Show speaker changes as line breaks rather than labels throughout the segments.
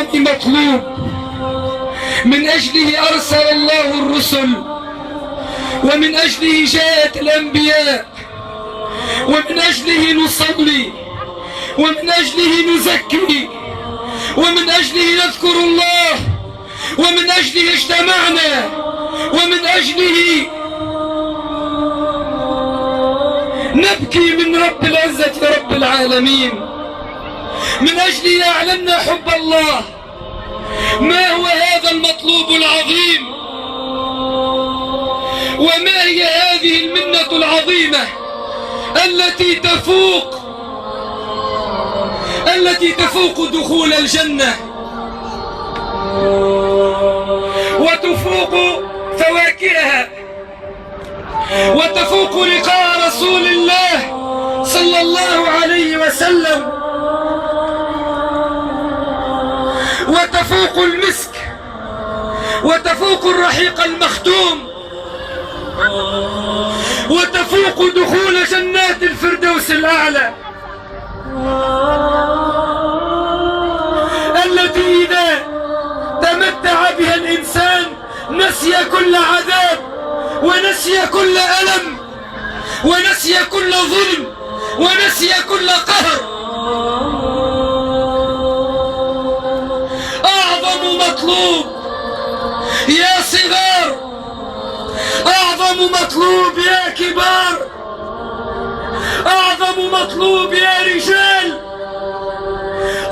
الإيمان مطلوب، من أجله أرسل الله الرسل، ومن أجله جاءت الأنبياء، ومن أجله نصلي، ومن أجله نزكي، ومن أجله نذكر الله، ومن أجله اجتمعنا، ومن أجله نبكي من رب العزة رب العالمين، من أجله أعلنا حب الله. ما هو هذا المطلوب العظيم؟ وما هي هذه المنة العظيمة التي تفوق دخول الجنة، وتفوق فواكهها، وتفوق لقاء رسول الله صلى الله عليه وسلم، وتفوق المسك، وتفوق الرحيق المختوم، وتفوق دخول جنات الفردوس الأعلى، التي إذا تمتع بها الإنسان نسي كل عذاب، ونسي كل ألم، ونسي كل ظلم، ونسي كل قهر. أعظم مطلوب يا صغار، أعظم مطلوب يا كبار، أعظم مطلوب يا رجال،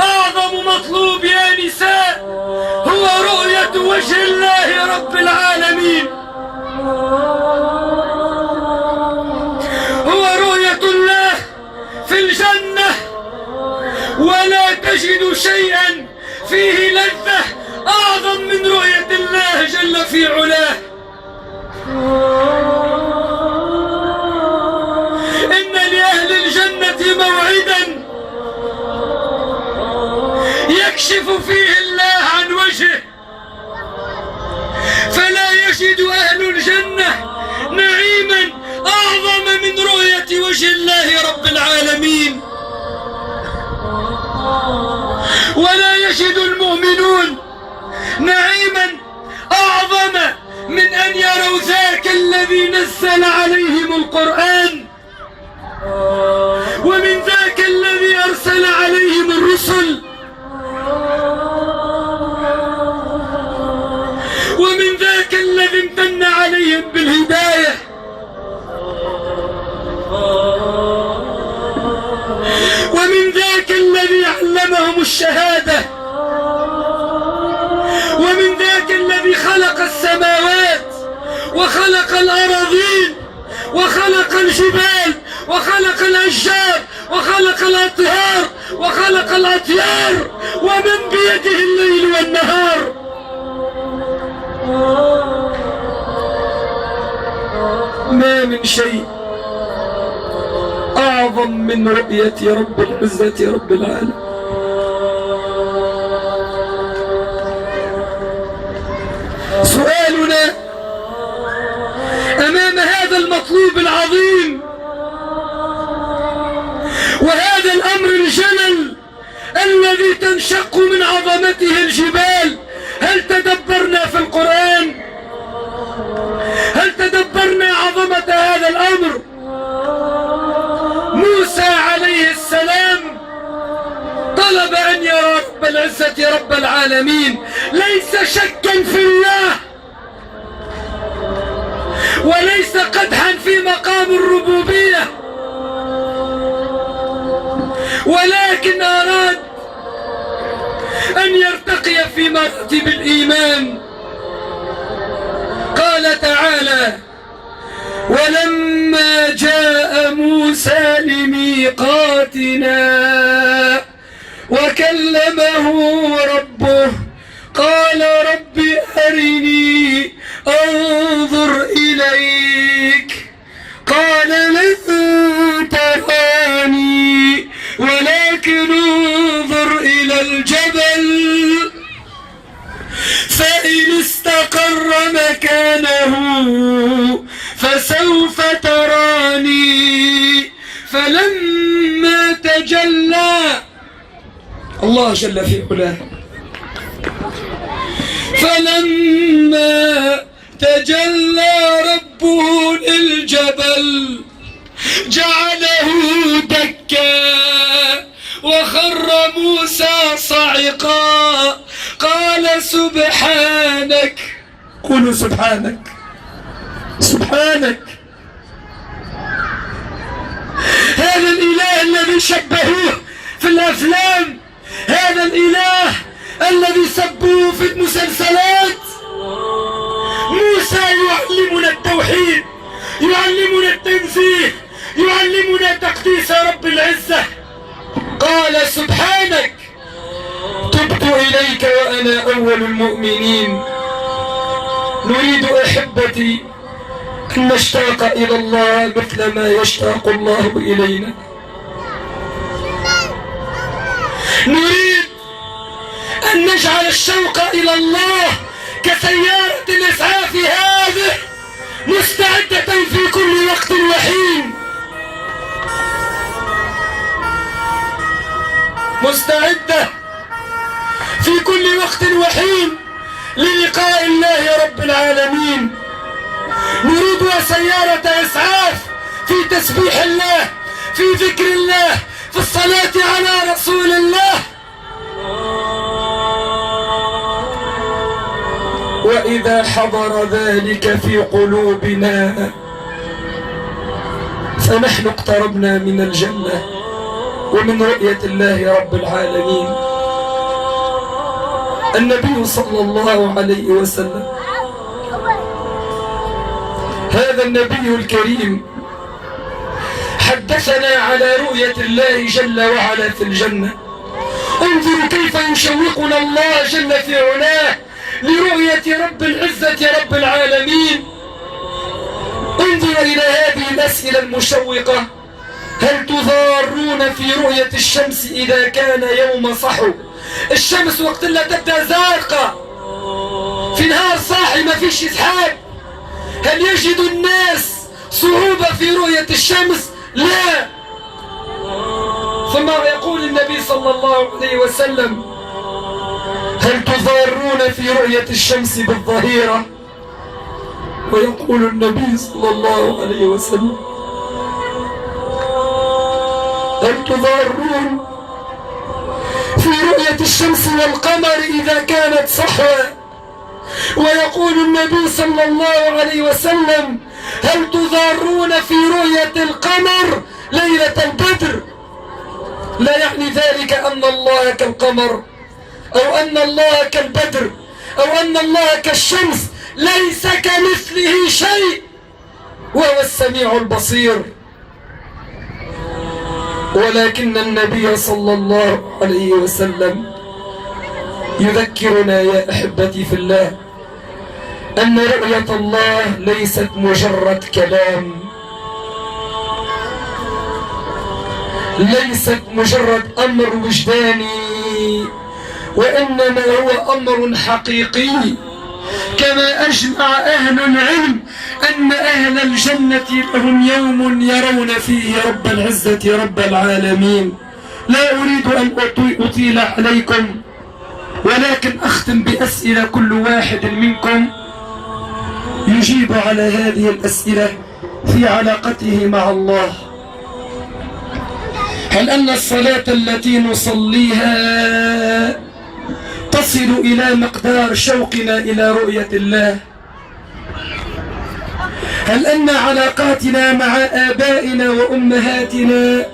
أعظم مطلوب يا نساء، هو رؤية وجه الله رب العالمين، هو رؤية الله في الجنة. ولا تجد شيئا فيه لذة أعظم من رؤية الله جل في علاه. إن لأهل الجنة موعدا يكشف فيه الله عن وجهه، فلا يجد أهل الجنة نعيما أعظم من رؤية وجه الله رب العالمين. ولا يجد المؤمنون نعيما أعظم من أن يروا ذاك الذي نزل عليهم القرآن، ومن ذاك الذي أرسل عليهم الرسل، ومن ذاك الذي امتن عليهم بالهداية، ومن ذاك الذي علمهم الشهادة، ومن ذاك الذي خلق السماوات وخلق الأراضين وخلق الجبال وخلق الأشجار وخلق الأطهار وخلق الأطيار، ومن بيده الليل والنهار. ما من شيء أعظم من رؤية رب العزة رب العالمين. سؤالنا أمام هذا المطلوب العظيم وهذا الأمر الجلل الذي تنشق من عظمته الجبال، هل تدبرنا في القرآن؟ هل تدبرنا عظمة هذا الأمر؟ موسى عليه السلام طلب أن يرى رب العزة رب العالمين، ليس شكا في الله، وليس قدحا في مقام الربوبية، ولكن أراد أن يرتقي في مراتب الإيمان. قال تعالى: ولما جاء موسى لميقاتنا وكلمه ربه قال رب أرني أنظر إليك، قال لن تراني ولكن انظر إلى الجبل فإن استقر مكانه فسوف تراني. فلما تجلى الله جل في علاه فلما تجلى ربه للجبل جعله دكا وخر موسى صعقا قال سبحانك. قولوا سبحانك. سبحانك. هذا الإله الذي شبهوه في الأفلام، هذا الإله الذي سبوه في المسلسلات، موسى يعلمنا التوحيد، يعلمنا التنزيه، يعلمنا تقديس رب العزة. قال سبحانك تبت إليك وأنا أول المؤمنين. نريد أحبتي أن نشتاق إلى الله مثل ما يشتاق الله إلينا. نريد أن نجعل الشوق إلى الله كسيارة الإسعاف هذه مستعدة في كل وقت وحين، مستعدة في كل وقت وحين للقاء الله رب العالمين. نريد سيارة إسعاف في تسبيح الله، في ذكر الله، في الصلاة على رسول الله. وإذا حضر ذلك في قلوبنا فنحن اقتربنا من الجنة ومن رؤية الله رب العالمين. النبي صلى الله عليه وسلم، هذا النبي الكريم، حدثنا على رؤية الله جل وعلا في الجنة. انظروا كيف يشوقنا الله جل في علاه لرؤية رب العزة رب العالمين. انظر إلى هذه الأسئلة المشوقة. هل تضارون في رؤية الشمس إذا كان يوم صحو؟ الشمس وقت لا تبدأ زارقة في نهار صاحي ما فيش إسحاب، هل يجد الناس صعوبة في رؤية الشمس؟ لا. ثم يقول النبي صلى الله عليه وسلم: هل تضارون في رؤية الشمس بالظهيرة؟ ويقول النبي صلى الله عليه وسلم: هل تضارون في رؤية الشمس والقمر إذا كانت صحوة؟ ويقول النبي صلى الله عليه وسلم: هل تضارون في رؤية القمر ليلة البدر؟ لا يعني ذلك أن الله كالقمر أو أن الله كالبدر أو أن الله كالشمس، ليس كمثله شيء وهو السميع البصير. ولكن النبي صلى الله عليه وسلم يذكرنا يا أحبتي في الله أن رؤية الله ليست مجرد كلام، ليست مجرد أمر وجداني، وإنما هو أمر حقيقي. كما أجمع أهل العلم أن أهل الجنة لهم يوم يرون فيه رب العزة رب العالمين. لا أريد أن أطيل عليكم، ولكن أختم بأسئلة كل واحد منكم يجيب على هذه الأسئلة في علاقته مع الله. هل أن الصلاة التي نصليها تصل إلى مقدار شوقنا إلى رؤية الله؟ هل أن علاقاتنا مع آبائنا وأمهاتنا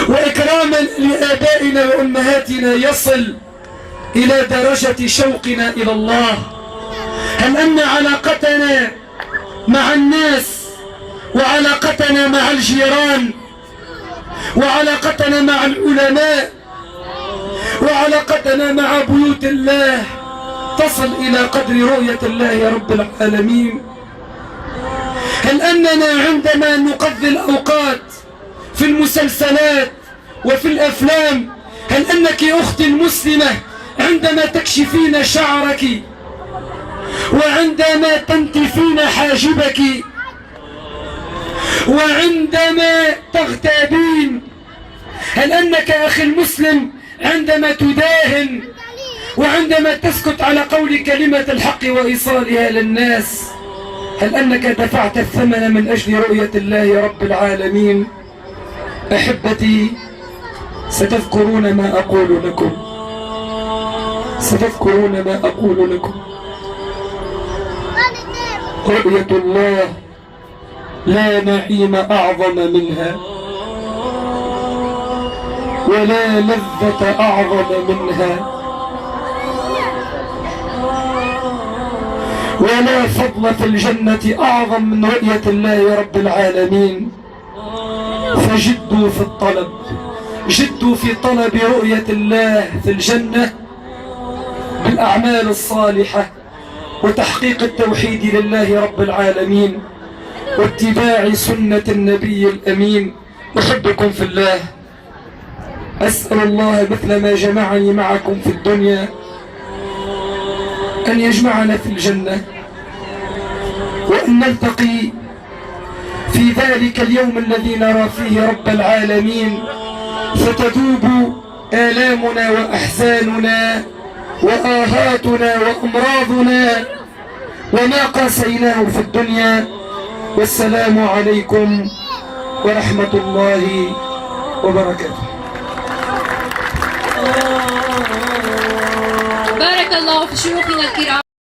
وإكراما لآبائنا وأمهاتنا يصل إلى درجة شوقنا إلى الله؟ هل أن علاقتنا مع الناس وعلاقتنا مع الجيران وعلاقتنا مع العلماء وعلاقتنا مع بيوت الله تصل إلى قدر رؤية الله رب العالمين؟ هل أننا عندما نقضي الأوقات في المسلسلات وفي الأفلام، هل أنك أختي المسلمة عندما تكشفين شعرك وعندما تنتفين حاجبك وعندما تغتابين، هل أنك أخي المسلم عندما تداهن وعندما تسكت على قول كلمة الحق وإيصالها للناس، هل أنك دفعت الثمن من أجل رؤية الله رب العالمين؟ أحبتي، ستذكرون ما أقول لكم، ستذكرون ما أقول لكم. رؤية الله لا نعيم أعظم منها، ولا لذة أعظم منها، ولا فضل في الجنة أعظم من رؤية الله رب العالمين. فجدوا في الطلب، جدوا في طلب رؤية الله في الجنة بالأعمال الصالحة وتحقيق التوحيد لله رب العالمين واتباع سنة النبي الأمين. أحبكم في الله، أسأل الله مثل ما جمعني معكم في الدنيا أن يجمعنا في الجنة، وأن نلتقي في ذلك اليوم الذي نرى فيه رب العالمين، فتذوب آلامنا وأحزاننا وآهاتنا وأمراضنا وما قاسيناه في الدنيا. والسلام عليكم ورحمة الله وبركاته.
بارك الله في شيوخنا الكرام.